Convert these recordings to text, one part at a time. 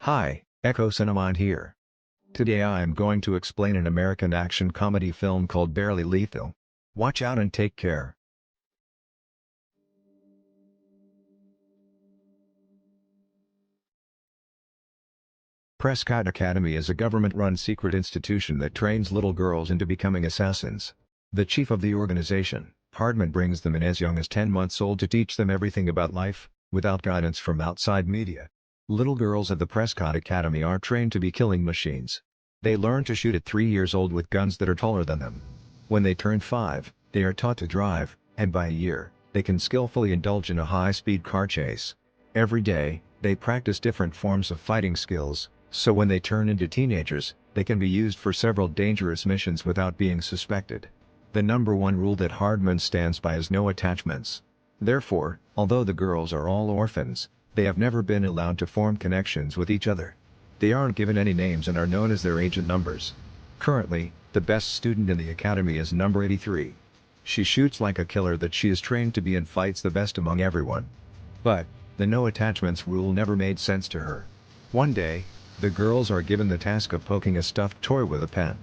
Hi, Echo Cinemind here. Today I am going to explain an American action comedy film called Barely Lethal. Watch out and take care. Prescott Academy is a government-run secret institution that trains little girls into becoming assassins. The chief of the organization, Hardman, brings them in as young as 10 months old to teach them everything about life, without guidance from outside media. Little girls at the Prescott Academy are trained to be killing machines. They learn to shoot at 3 years old with guns that are taller than them. When they turn 5, they are taught to drive, and by a year, they can skillfully indulge in a high-speed car chase. Every day, they practice different forms of fighting skills, so when they turn into teenagers, they can be used for several dangerous missions without being suspected. The number one rule that Hardman stands by is no attachments. Therefore, although the girls are all orphans, they have never been allowed to form connections with each other. They aren't given any names and are known as their agent numbers. Currently, the best student in the academy is number 83. She shoots like a killer that she is trained to be and fights the best among everyone. But, the no attachments rule never made sense to her. One day, the girls are given the task of poking a stuffed toy with a pen.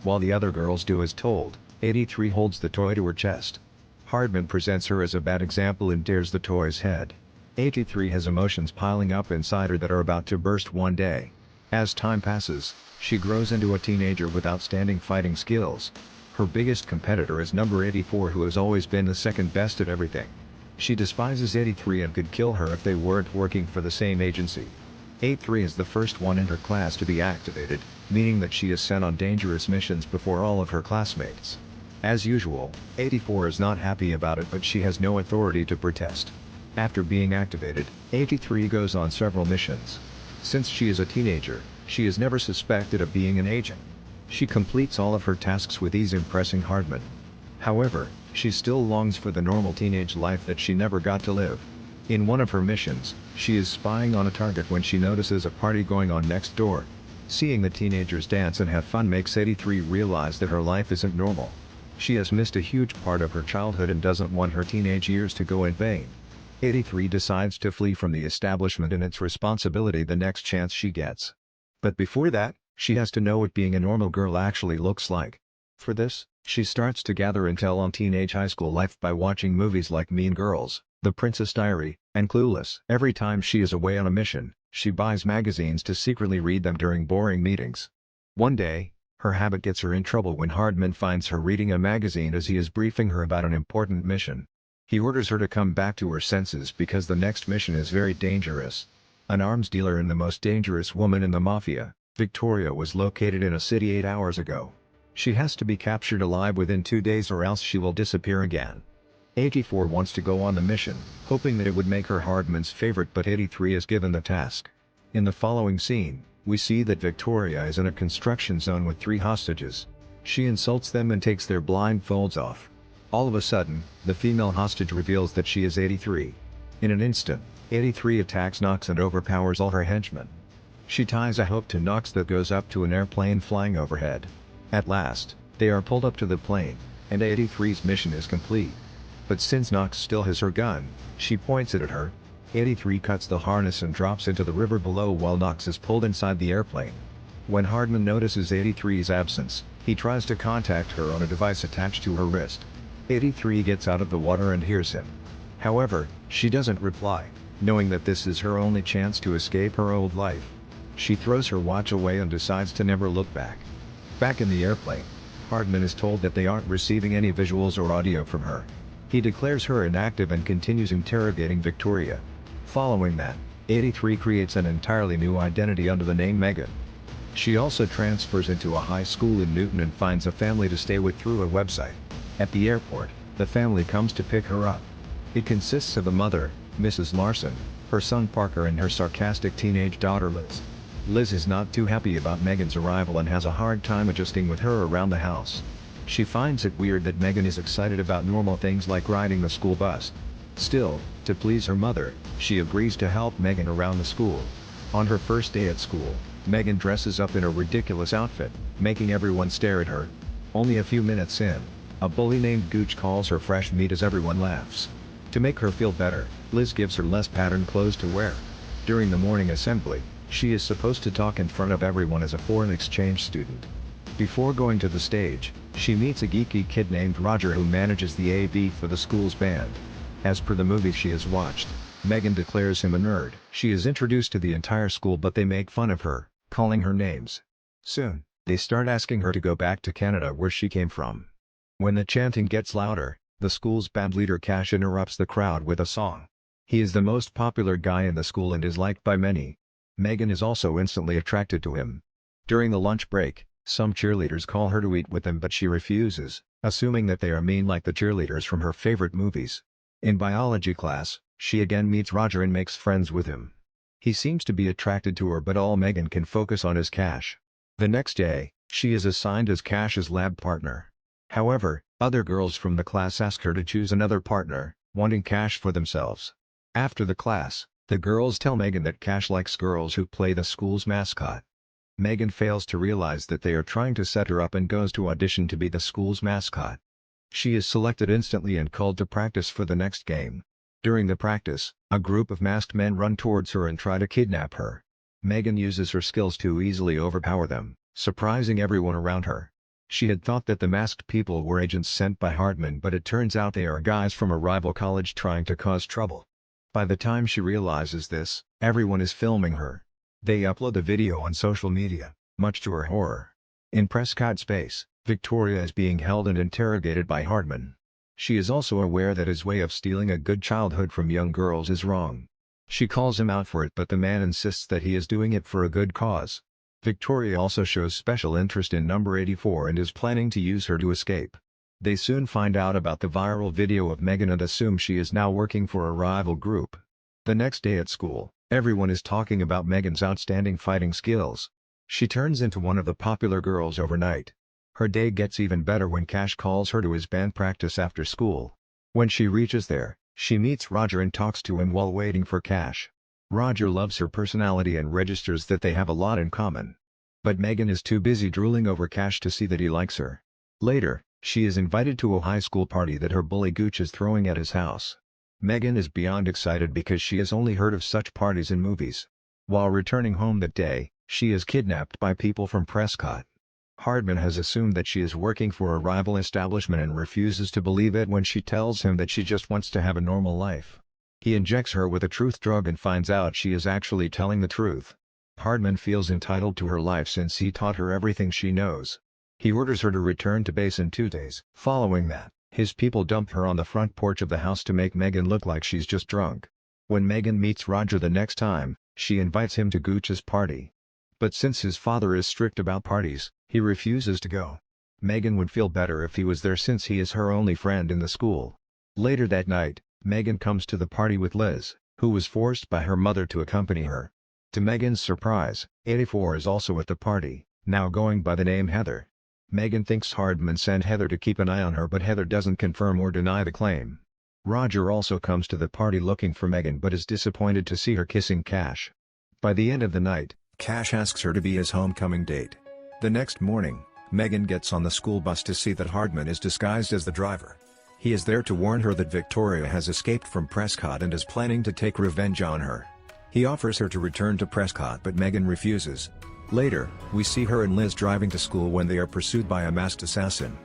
While the other girls do as told, 83 holds the toy to her chest. Hardman presents her as a bad example and tears the toy's head. 83 has emotions piling up inside her that are about to burst one day. As time passes, she grows into a teenager with outstanding fighting skills. Her biggest competitor is number 84, who has always been the second best at everything. She despises 83 and could kill her if they weren't working for the same agency. 83 is the first one in her class to be activated, meaning that she is sent on dangerous missions before all of her classmates. As usual, 84 is not happy about it, but she has no authority to protest. After being activated, 83 goes on several missions. Since she is a teenager, she is never suspected of being an agent. She completes all of her tasks with ease, impressing Hardman. However, she still longs for the normal teenage life that she never got to live. In one of her missions, she is spying on a target when she notices a party going on next door. Seeing the teenagers dance and have fun makes 83 realize that her life isn't normal. She has missed a huge part of her childhood and doesn't want her teenage years to go in vain. 83 decides to flee from the establishment and its responsibility the next chance she gets. But before that, she has to know what being a normal girl actually looks like. For this, she starts to gather intel on teenage high school life by watching movies like Mean Girls, The Princess Diary, and Clueless. Every time she is away on a mission, she buys magazines to secretly read them during boring meetings. One day, her habit gets her in trouble when Hardman finds her reading a magazine as he is briefing her about an important mission. He orders her to come back to her senses because the next mission is very dangerous. An arms dealer and the most dangerous woman in the mafia, Victoria, was located in a city 8 hours ago. She has to be captured alive within 2 days or else she will disappear again. 84 wants to go on the mission, hoping that it would make her Hardman's favorite, but 83 is given the task. In the following scene, we see that Victoria is in a construction zone with 3 hostages. She insults them and takes their blindfolds off. All of a sudden, the female hostage reveals that she is 83. In an instant, 83 attacks Knox and overpowers all her henchmen. She ties a hook to Knox that goes up to an airplane flying overhead. At last, they are pulled up to the plane, and 83's mission is complete. But since Knox still has her gun, she points it at her. 83 cuts the harness and drops into the river below while Knox is pulled inside the airplane. When Hardman notices 83's absence, he tries to contact her on a device attached to her wrist. 83 gets out of the water and hears him. However, she doesn't reply, knowing that this is her only chance to escape her old life. She throws her watch away and decides to never look back. Back in the airplane, Hardman is told that they aren't receiving any visuals or audio from her. He declares her inactive and continues interrogating Victoria. Following that, 83 creates an entirely new identity under the name Megan. She also transfers into a high school in Newton and finds a family to stay with through a website. At the airport, the family comes to pick her up. It consists of a mother, Mrs. Larson, her son Parker, and her sarcastic teenage daughter Liz. Liz is not too happy about Megan's arrival and has a hard time adjusting with her around the house. She finds it weird that Megan is excited about normal things like riding the school bus. Still, to please her mother, she agrees to help Megan around the school. On her first day at school, Megan dresses up in a ridiculous outfit, making everyone stare at her. Only a few minutes in, a bully named Gooch calls her fresh meat as everyone laughs. To make her feel better, Liz gives her less patterned clothes to wear. During the morning assembly, She is supposed to talk in front of everyone as a foreign exchange student. Before going to the stage, she meets a geeky kid named Roger who manages the AV for the school's band. As per the movie she has watched, Megan declares him a nerd. She is introduced to the entire school but they make fun of her, calling her names. Soon, they start asking her to go back to Canada where she came from. When the chanting gets louder, the school's band leader Cash interrupts the crowd with a song. He is the most popular guy in the school and is liked by many. Megan is also instantly attracted to him. During the lunch break, some cheerleaders call her to eat with them but she refuses, assuming that they are mean like the cheerleaders from her favorite movies. In biology class, she again meets Roger and makes friends with him. He seems to be attracted to her but all Megan can focus on is Cash. The next day, she is assigned as Cash's lab partner. However, other girls from the class ask her to choose another partner, wanting Cash for themselves. After the class, the girls tell Megan that Cash likes girls who play the school's mascot. Megan fails to realize that they are trying to set her up and goes to audition to be the school's mascot. She is selected instantly and called to practice for the next game. During the practice, a group of masked men run towards her and try to kidnap her. Megan uses her skills to easily overpower them, surprising everyone around her. She had thought that the masked people were agents sent by Hardman but it turns out they are guys from a rival college trying to cause trouble. By the time she realizes this, everyone is filming her. They upload the video on social media, much to her horror. In Prescott's base, Victoria is being held and interrogated by Hardman. She is also aware that his way of stealing a good childhood from young girls is wrong. She calls him out for it but the man insists that he is doing it for a good cause. Victoria also shows special interest in number 84 and is planning to use her to escape. They soon find out about the viral video of Megan and assume she is now working for a rival group. The next day at school, everyone is talking about Megan's outstanding fighting skills. She turns into one of the popular girls overnight. Her day gets even better when Cash calls her to his band practice after school. When she reaches there, she meets Roger and talks to him while waiting for Cash. Roger loves her personality and registers that they have a lot in common. But Megan is too busy drooling over Cash to see that he likes her. Later, she is invited to a high school party that her bully Gooch is throwing at his house. Megan is beyond excited because she has only heard of such parties in movies. While returning home that day, she is kidnapped by people from Prescott. Hardman has assumed that she is working for a rival establishment and refuses to believe it when she tells him that she just wants to have a normal life. He injects her with a truth drug and finds out she is actually telling the truth. Hardman feels entitled to her life since he taught her everything she knows. He orders her to return to base in 2 days. Following that, his people dump her on the front porch of the house to make Megan look like she's just drunk. When Megan meets Roger the next time, she invites him to Gooch's party. But since his father is strict about parties, he refuses to go. Megan would feel better if he was there since he is her only friend in the school. Later that night, Megan comes to the party with Liz, who was forced by her mother to accompany her. To Megan's surprise, 84 is also at the party, now going by the name Heather. Megan thinks Hardman sent Heather to keep an eye on her but Heather doesn't confirm or deny the claim. Roger also comes to the party looking for Megan but is disappointed to see her kissing Cash. By the end of the night, Cash asks her to be his homecoming date. The next morning, Megan gets on the school bus to see that Hardman is disguised as the driver. He is there to warn her that Victoria has escaped from Prescott and is planning to take revenge on her. He offers her to return to Prescott but Megan refuses. Later, we see her and Liz driving to school when they are pursued by a masked assassin.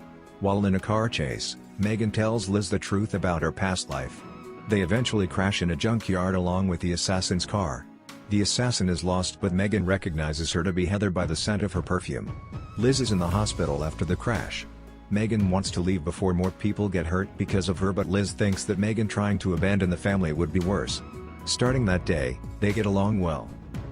While in a car chase, Megan tells Liz the truth about her past life. They eventually crash in a junkyard along with the assassin's car. The assassin is lost but Megan recognizes her to be Heather by the scent of her perfume. Liz is in the hospital after the crash. Megan wants to leave before more people get hurt because of her but Liz thinks that Megan trying to abandon the family would be worse. Starting that day, they get along well.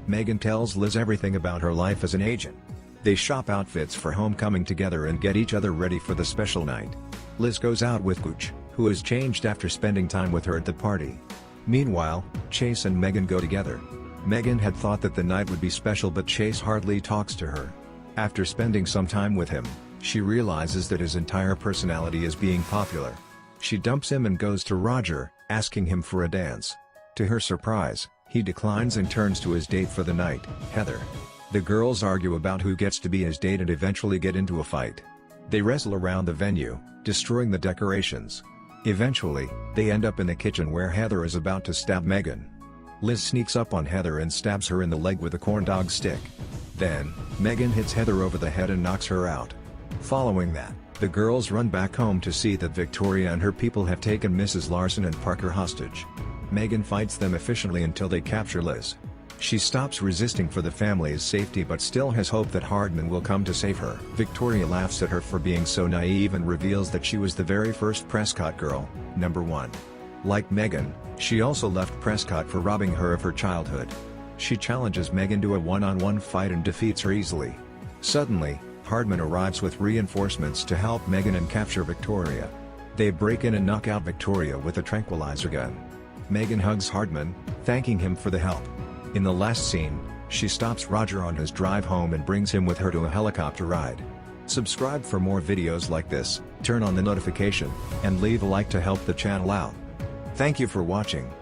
Megan tells Liz everything about her life as an agent. They shop outfits for homecoming together and get each other ready for the special night. Liz goes out with Gooch, who has changed after spending time with her at the party. Meanwhile, Chase and Megan go together. Megan had thought that the night would be special but Chase hardly talks to her. After spending some time with him, she realizes that his entire personality is being popular. She dumps him and goes to Roger, asking him for a dance. To her surprise, he declines and turns to his date for the night, Heather. The girls argue about who gets to be his date and eventually get into a fight. They wrestle around the venue, destroying the decorations. Eventually, they end up in the kitchen where Heather is about to stab Megan. Liz sneaks up on Heather and stabs her in the leg with a corn dog stick. Then, Megan hits Heather over the head and knocks her out. Following that, the girls run back home to see that Victoria and her people have taken Mrs. Larson and Parker hostage. Megan fights them efficiently until they capture Liz. She stops resisting for the family's safety but still has hope that Hardman will come to save her. Victoria laughs at her for being so naive and reveals that she was the very first Prescott girl, number 1. Like Megan, she also left Prescott for robbing her of her childhood. She challenges Megan to a one-on-one fight and defeats her easily. Suddenly, Hardman arrives with reinforcements to help Megan and capture Victoria. They break in and knock out Victoria with a tranquilizer gun. Megan hugs Hardman, thanking him for the help. In the last scene, she stops Roger on his drive home and brings him with her to a helicopter ride. Subscribe for more videos like this, turn on the notification, and leave a like to help the channel out. Thank you for watching.